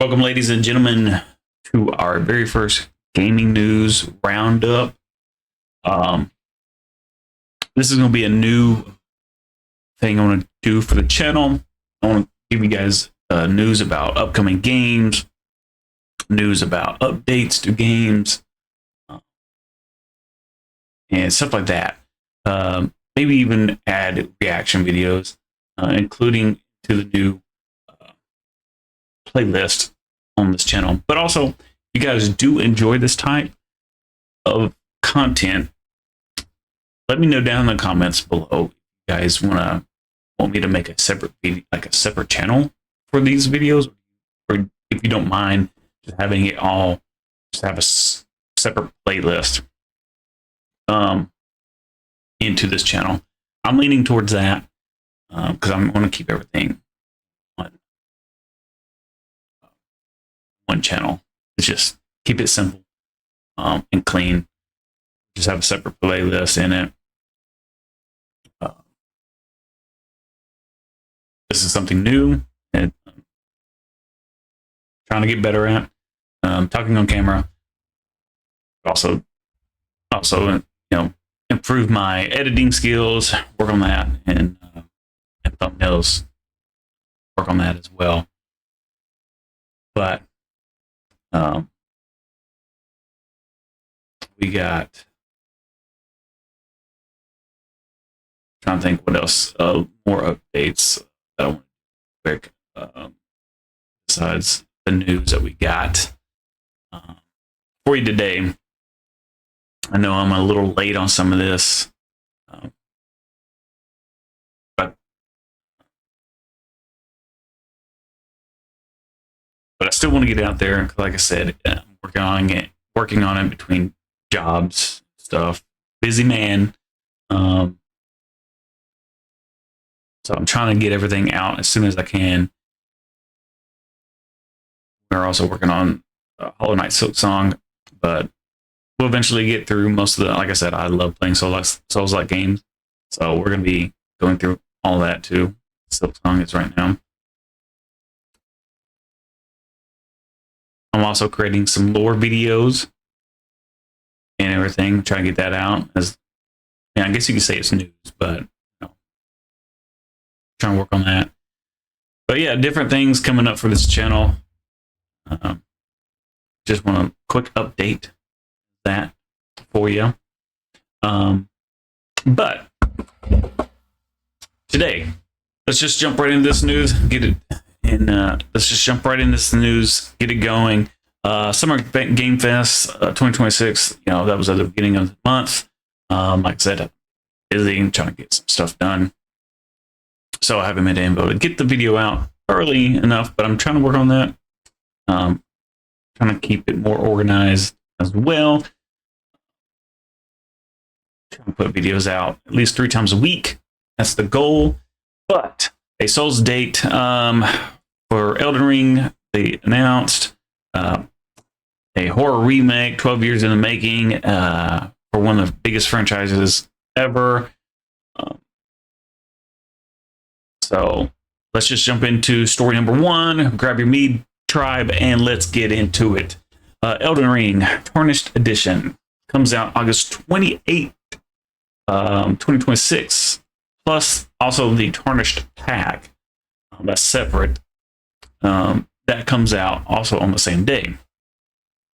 Welcome, ladies and gentlemen, to our very first gaming news roundup. This is going to be a new thing I want to do for the channel. I want to give you guys news about upcoming games, news about updates to games, and stuff like that. Maybe even add reaction videos, including to the new playlist on this channel. But also, if you guys do enjoy this type of content, let me know down in the comments below. If you guys want me to make a separate video, like a separate channel for these videos, or if you don't mind just having it all, just have a separate playlist into this channel. I'm leaning towards that because I'm going to keep everything on one channel. It's just keep it simple and clean. Just have a separate playlist in it. This is something new and trying to get better at. Talking on camera. Also, improve my editing skills. Work on that, and thumbnails. Work on that as well. But we got. Trying to think what else. More updates that I want to quick. Besides the news that we got for you today. I know I'm a little late on some of this, but I still want to get out there. Like I said, I'm working on it between jobs, stuff. Busy man. So I'm trying to get everything out as soon as I can. We're also working on Hollow Knight Silk Song, but we'll eventually get through most of the, like I said, I love playing Souls-like games. So we're going to be going through all that too. Silk Song is right now. I'm also creating some lore videos and everything, trying to get that out. I guess you could say it's news, but trying to work on that. But yeah, different things coming up for this channel. Just want a quick update that for you. But today, let's just jump right into this news. Let's just jump right into this news. Get it going. Summer Game Fest 2026. That was at the beginning of the month. Like I said, I'm busy trying to get some stuff done. So I haven't been able to get the video out early enough, but I'm trying to work on that. Trying to keep it more organized as well. Trying to put videos out at least 3 times a week. That's the goal. But a Souls date for Elden Ring, they announced a horror remake, 12 years in the making, for one of the biggest franchises ever. So let's just jump into story number 1. Grab your mead, tribe, and let's get into it. Elden Ring Tarnished Edition comes out August 28th, 2026. Plus also the Tarnished pack that's separate. That comes out also on the same day.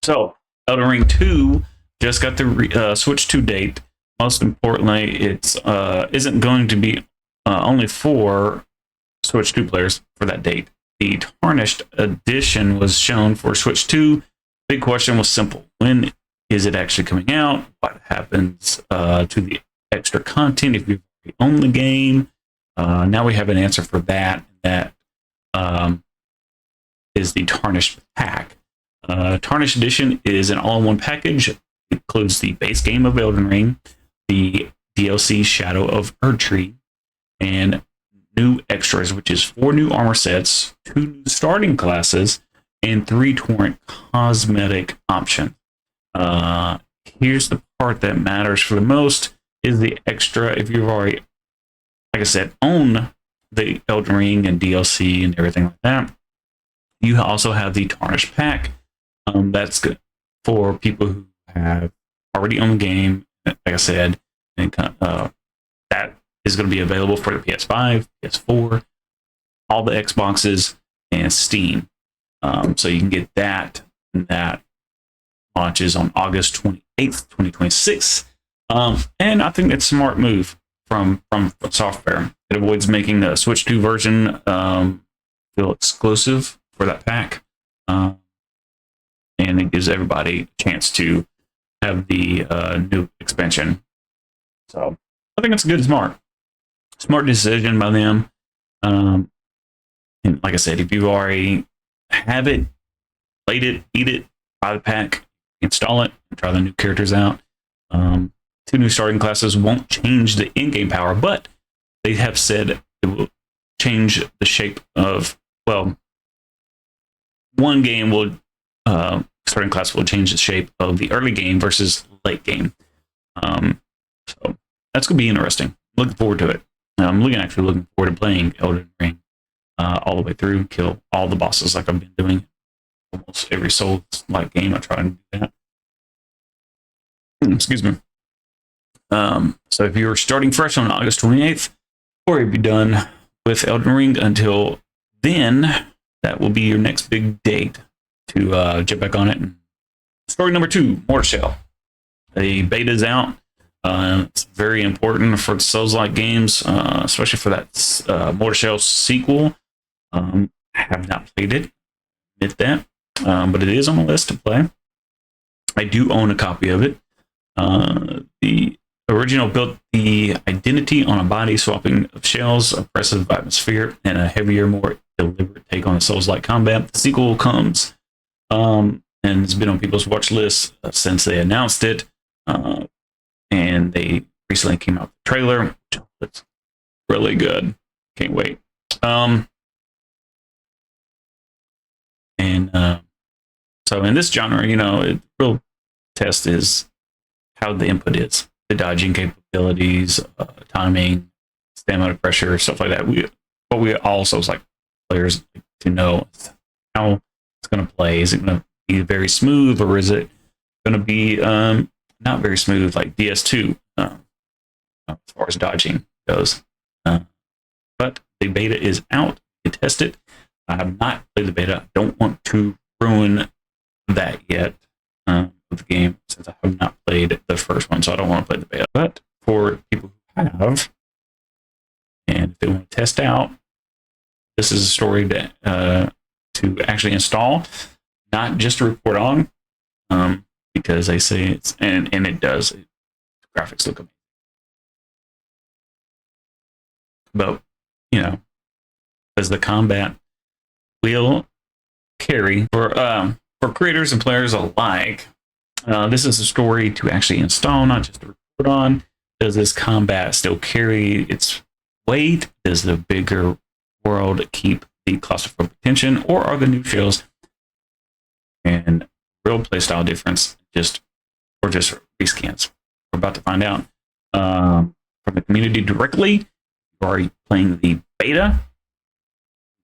So Elden Ring 2 just got the Switch 2 date. Most importantly, it's isn't going to be only for Switch 2 players for that date. The Tarnished Edition was shown for Switch 2. Big question was simple. When is it actually coming out? What happens to the extra content if you own the game? Now we have an answer for that. That is the Tarnished pack. Tarnished Edition is an all-in-one package. It includes the base game of Elden Ring, the DLC Shadow of Erdtree, and new extras, which is 4 new armor sets, 2 new starting classes, and 3 torrent cosmetic options. Here's the part that matters for the most, is the extra. If you've already, like I said, own the Elden Ring and DLC and everything like that, You also have the Tarnished pack. That's good for people who have already owned the game. Like I said, and that is going to be available for the PS5, PS4, all the Xboxes, and Steam. So you can get that. And that launches on August 28th, 2026. And I think that's a smart move from software. It avoids making the Switch 2 version feel exclusive for that pack. And it gives everybody a chance to have the new expansion. So I think it's a good, smart decision by them. And like I said, if you already have it, played it, beat it, buy the pack, install it, and try the new characters out. 2 new starting classes won't change the in-game power, but they have said it will change the shape of, well, one game will, starting class will change the shape of the early game versus late game. So that's going to be interesting. Looking forward to it. I'm actually looking forward to playing Elden Ring all the way through, kill all the bosses like I've been doing. Almost every Souls-like game I try and do that. Excuse me. So if you're starting fresh on August 28th, or if you're done with Elden Ring until then, that will be your next big date to jump back on it. Story number 2, Mortal Shell. The beta's out. It's very important for the Souls-like games, especially for that Mortal Shell sequel. I have not played it, admit that, but it is on the list to play. I do own a copy of it. The original built the identity on a body swapping of shells, oppressive atmosphere, and a heavier, more deliberate take on Souls-like combat. The sequel comes, and it's been on people's watch lists since they announced it, and they recently came out with the trailer, which looks really good. Can't wait. So in this genre, the real test is how the input is, the dodging capabilities, timing, stamina, pressure, stuff like that. What we also like players to know how it's going to play. Is it going to be very smooth, or is it going to be not very smooth like DS2 as far as dodging goes? But the beta is out. You can test it. I have not played the beta. I don't want to ruin that yet of the game, since I have not played the first one, so I don't want to play the beta. But for people who have, and if they want to test out, this is a story that to actually install, not just to report on, because they say it's, and it does. The graphics look amazing. But, as the combat will carry for creators and players alike, this is a story to actually install, not just to report on. Does this combat still carry its weight? Does the bigger world keep the claustrophobic tension, or are the new shells and real playstyle difference just reskins? We're about to find out from the community directly. You're already playing the beta.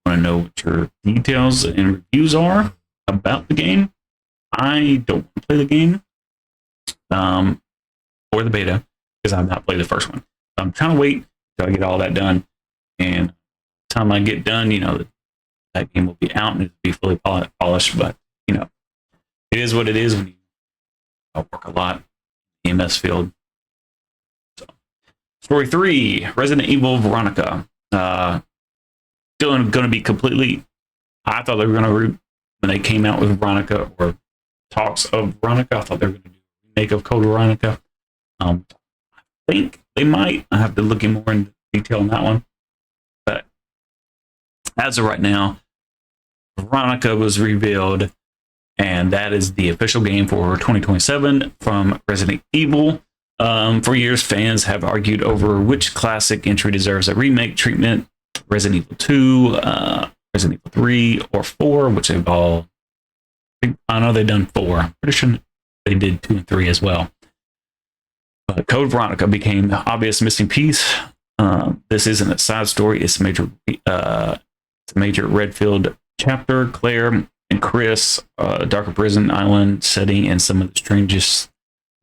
Want to know what your details and reviews are about the game? I don't want to play the game or the beta because I've not played the first one. So I'm trying to wait till I get all that done, and by the time I get done, that game will be out and it'll be fully polished. But it is what it is when you work a lot in the EMS field. So, story 3, Resident Evil Veronica. Still going to be completely. I thought they were going to when they came out with Veronica, or talks of Veronica. I thought they were going to do a remake of Code Veronica. I think they might. I have to look in more in detail on that one. But as of right now, Veronica was revealed, and that is the official game for 2027 from Resident Evil. For years, fans have argued over which classic entry deserves a remake treatment: Resident Evil 2, Resident Evil 3, or 4, which they've all. I know they've done 4. I'm pretty sure they did 2 and 3 as well. But Code Veronica became the obvious missing piece. This isn't a side story; it's a major Redfield chapter, Claire and Chris, darker prison island setting, and some of the strangest,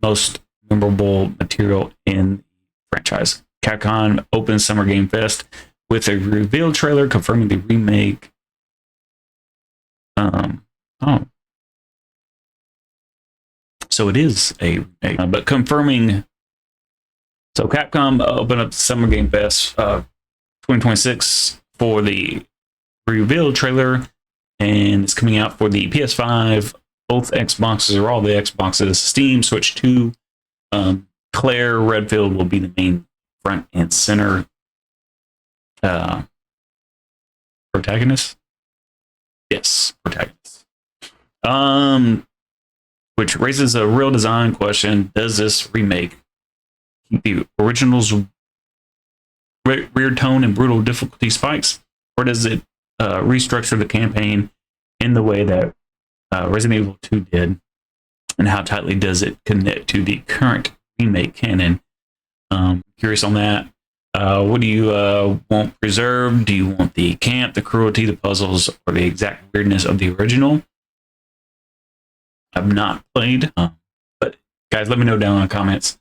most memorable material in the franchise. Capcom opens Summer Game Fest with a reveal trailer confirming the remake. So it is a remake, but confirming. So Capcom opened up Summer Game Fest 2026 for the reveal trailer, and it's coming out for the PS5, both Xboxes, or all the Xboxes, Steam, Switch 2. Claire Redfield will be the main front and center protagonist. Yes, protagonist. Which raises a real design question: does this remake keep the original's weird tone and brutal difficulty spikes, or does it restructure the campaign in the way that Resident Evil 2 did? And how tightly does it connect to the current remake canon? Curious on that. What do you want preserved? Do you want the camp, the cruelty, the puzzles, or the exact weirdness of the original? I've not played, but guys, let me know down in the comments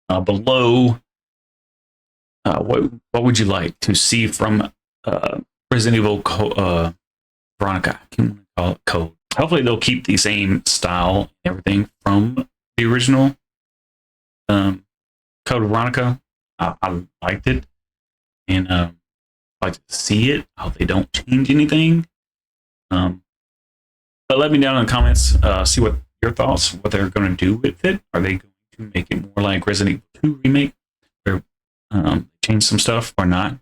below. What would you like to see from Resident Evil Veronica? I can't call it Code. Hopefully they'll keep the same style and everything from the original Code Veronica. I liked it, and I'd like to see it. I hope they don't change anything. But let me down in the comments, see what your thoughts, what they're going to do with it. Are they going to make it more like Resident Evil 2 remake, or change some stuff, or not?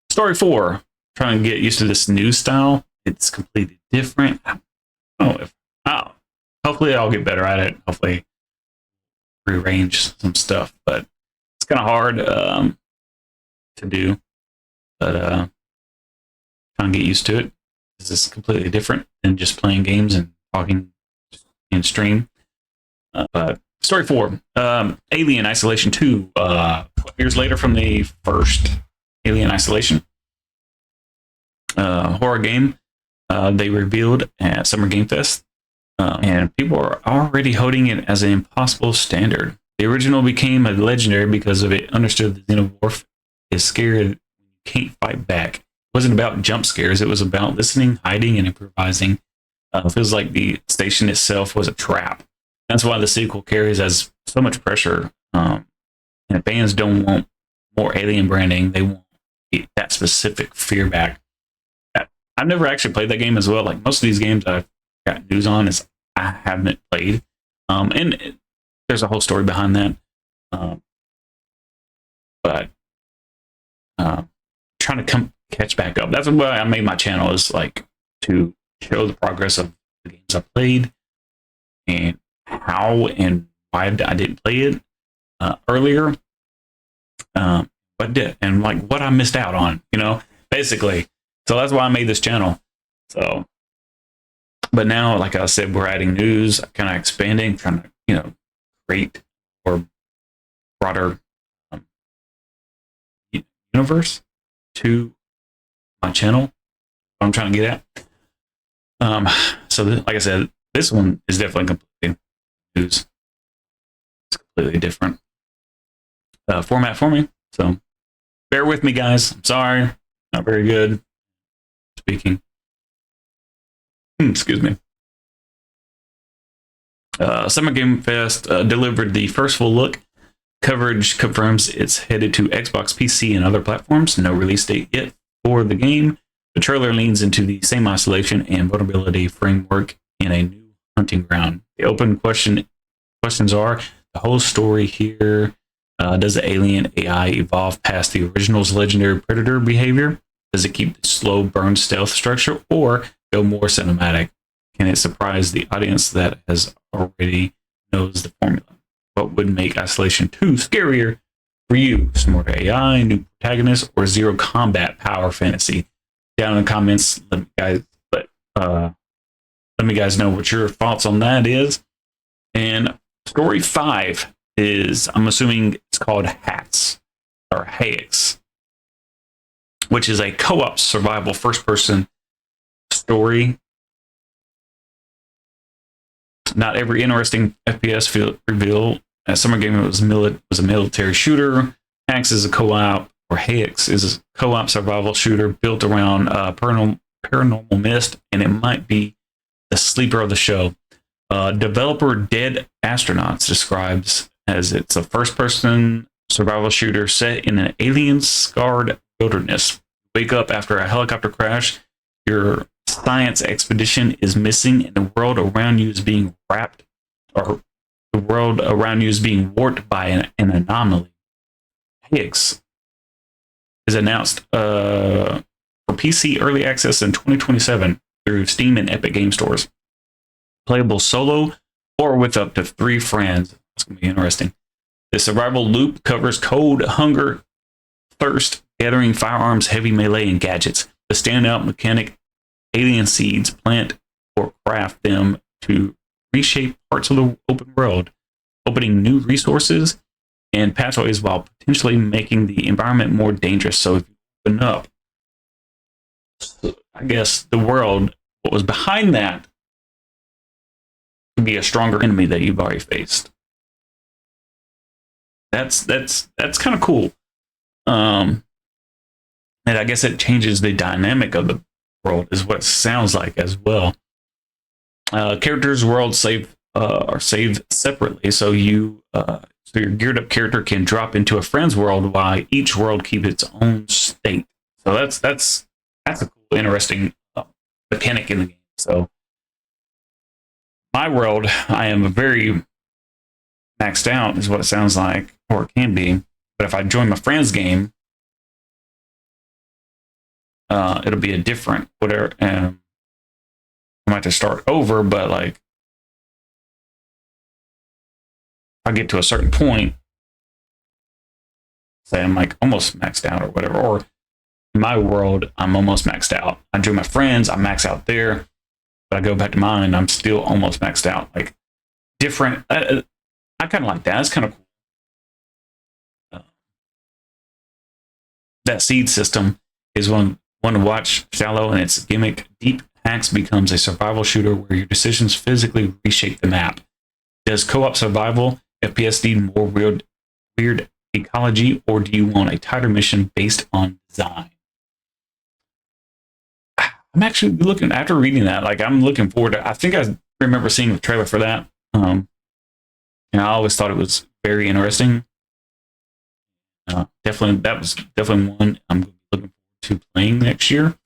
Story 4, trying to get used to this new style. It's completely different. Hopefully I'll get better at it. Hopefully rearrange some stuff, but it's kind of hard to do. But trying to get used to it. This is completely different than just playing games and talking in stream. But story 4, Alien Isolation 2. 12 years later from the first Alien Isolation horror game, they revealed at Summer Game Fest, and people are already holding it as an impossible standard. The original became a legendary because of it understood the xenomorph is scared when you can't fight back. It wasn't about jump scares, it was about listening, hiding, and improvising. It feels like the station itself was a trap. That's why the sequel carries as so much pressure. And fans don't want more Alien branding, they want that specific fear back. I've never actually played that game as well. Like most of these games I've got news on is I haven't played. There's a whole story behind that. But trying to catch back up. That's why I made my channel, is like to show the progress of the games I played and how and why I didn't play it earlier. And like what I missed out on, basically. So that's why I made this channel. So, but now, like I said, we're adding news, kind of expanding, trying to, create or broader universe to my channel. What I'm trying to get at. So like I said, this one is definitely completely news. It's completely different format for me. So bear with me, guys. I'm sorry. Not very good speaking. Excuse me. Summer Game Fest delivered the first full look. Coverage confirms it's headed to Xbox, PC, and other platforms. No release date yet for the game. The trailer leans into the same isolation and vulnerability framework in a new hunting ground. The open questions are the whole story here. Does the alien AI evolve past the original's legendary predator behavior? Does it keep the slow burn stealth structure, or go more cinematic? Can it surprise the audience that has already knows the formula? What would make Isolation 2 scarier for you? Smarter AI, new protagonists, or zero combat power fantasy? Down in the comments, let me guys know what your thoughts on that is. And story 5 is, I'm assuming it's called HAEX, or HAEX, which is a co-op survival first-person story. Not every interesting FPS reveal. Summer Game was a military shooter. HAEX is a co-op, or HAEX is a co-op survival shooter built around paranormal mist, and it might be the sleeper of the show. Developer Dead Astronauts describes as it's a first-person survival shooter set in an alien-scarred wilderness. Wake up after a helicopter crash. Your science expedition is missing, and the world around you is being warped by an anomaly. HAEX is announced for PC early access in 2027 through Steam and Epic Game Stores. Playable solo or with up to 3 friends. It's going to be interesting. The survival loop covers cold, hunger, thirst, gathering firearms, heavy melee, and gadgets. The standout mechanic: alien seeds, plant or craft them to reshape parts of the open world, opening new resources and pathways while potentially making the environment more dangerous. So if you open up, I guess, the world, what was behind that could be a stronger enemy that you've already faced. That's kind of cool. And I guess it changes the dynamic of the world, is what it sounds like as well. Characters' worlds are saved separately, so your geared up character can drop into a friend's world while each world keeps its own state. So that's a cool, interesting mechanic in the game. So my world, I am very maxed out, is what it sounds like, or it can be. But if I join my friend's game, it'll be a different whatever. I might have to start over, but like, I get to a certain point, say I'm like almost maxed out or whatever, or in my world, I'm almost maxed out. I join my friends, I'm maxed out there, but I go back to mine, I'm still almost maxed out. Like, different. I kind of like that. It's kind of cool. That seed system is one to watch. Shallow in its gimmick, Deep HAEX becomes a survival shooter where your decisions physically reshape the map. Does co-op survival FPS need more weird ecology, or do you want a tighter mission based on design? I'm actually looking, after reading that, like, I'm looking forward to, I think I remember seeing the trailer for that. And I always thought it was very interesting. That was definitely one I'm looking forward to playing next year.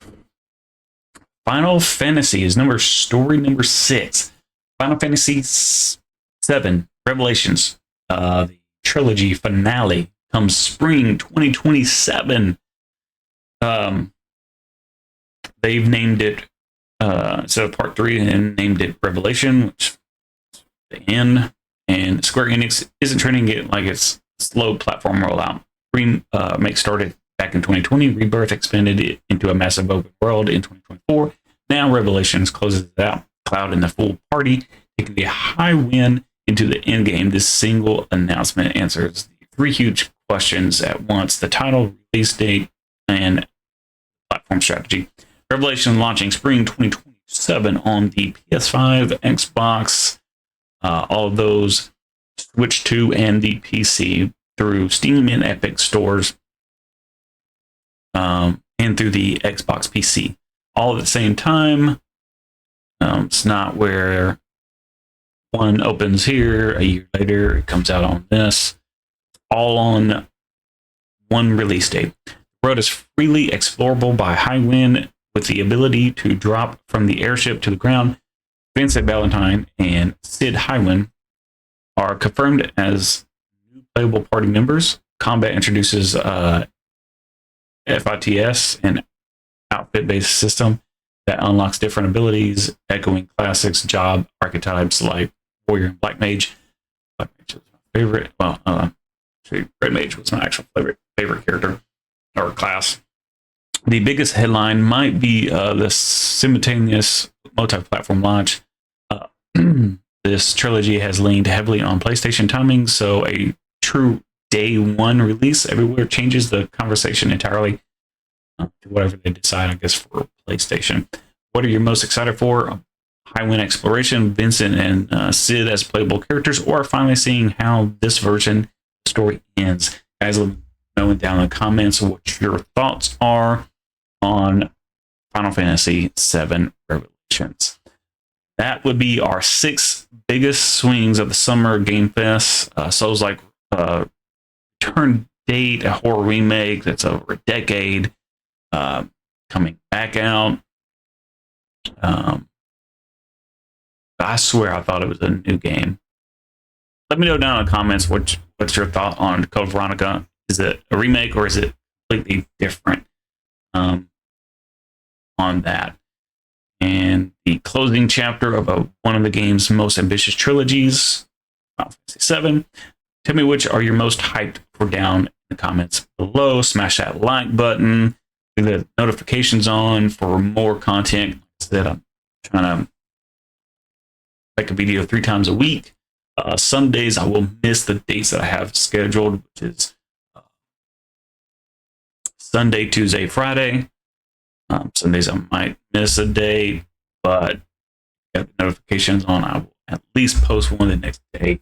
Final Fantasy is story number 6. Final Fantasy VII Revelations, the trilogy finale, comes spring 2027. They've named it instead of Part 3, and named it Revelation, which is the end. And Square Enix isn't treating it like it's slow platform rollout. Remake started back in 2020. Rebirth expanded it into a massive open world in 2024. Now Revelations closes it out. Cloud and the full party taking the high win into the end game. This single announcement answers the 3 huge questions at once: the title, release date, and platform strategy. Revelation launching spring 2027 on the PS5, Xbox, all of those, Switch 2, and the PC through Steam and Epic stores, and through the Xbox PC, all at the same time. It's not where one opens here, a year later it comes out on this, all on one release date. The road is freely explorable by Highwind, with the ability to drop from the airship to the ground. Vincent Valentine and Sid Highwind are confirmed as new playable party members. Combat introduces FITS, an outfit-based system that unlocks different abilities, echoing classics job archetypes like Warrior and Black Mage. Black Mage was my favorite. Well, actually, Red Mage was my actual favorite character or class. The biggest headline might be the simultaneous multi-platform launch. This trilogy has leaned heavily on PlayStation timing, so a true day one release everywhere changes the conversation entirely to whatever they decide, I guess, for PlayStation. What are you most excited for? Highwind Exploration, Vincent and Sid as playable characters, or finally seeing how this version of the story ends? Guys, let me know down in the comments what your thoughts are on Final Fantasy VII Revelations. That would be our 6 biggest swings of the summer Game Fest. Soulslike return date, a horror remake that's over a decade, coming back out. I swear I thought it was a new game. Let me know down in the comments what's your thought on Code Veronica. Is it a remake or is it completely different on that? And the closing chapter of one of the game's most ambitious trilogies, Final Fantasy VII. Tell me which are your most hyped for down in the comments below. Smash that like button. Leave the notifications on for more content. That I'm trying to make a video 3 times a week. Some days I will miss the dates that I have scheduled, which is Sunday, Tuesday, Friday. Some days I might miss a day, but got the notifications on. I will at least post one the next day.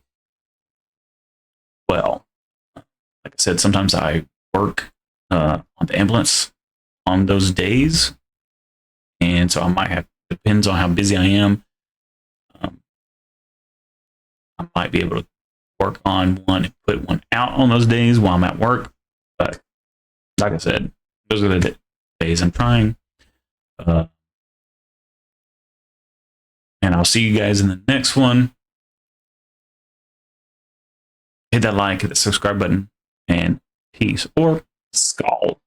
Well, like I said, sometimes I work on the ambulance on those days, and so I might have, depends on how busy I am. I might be able to work on one and put one out on those days while I'm at work. But like I said, those are the days I'm trying. And I'll see you guys in the next one. Hit that like, hit the subscribe button, and peace or skull.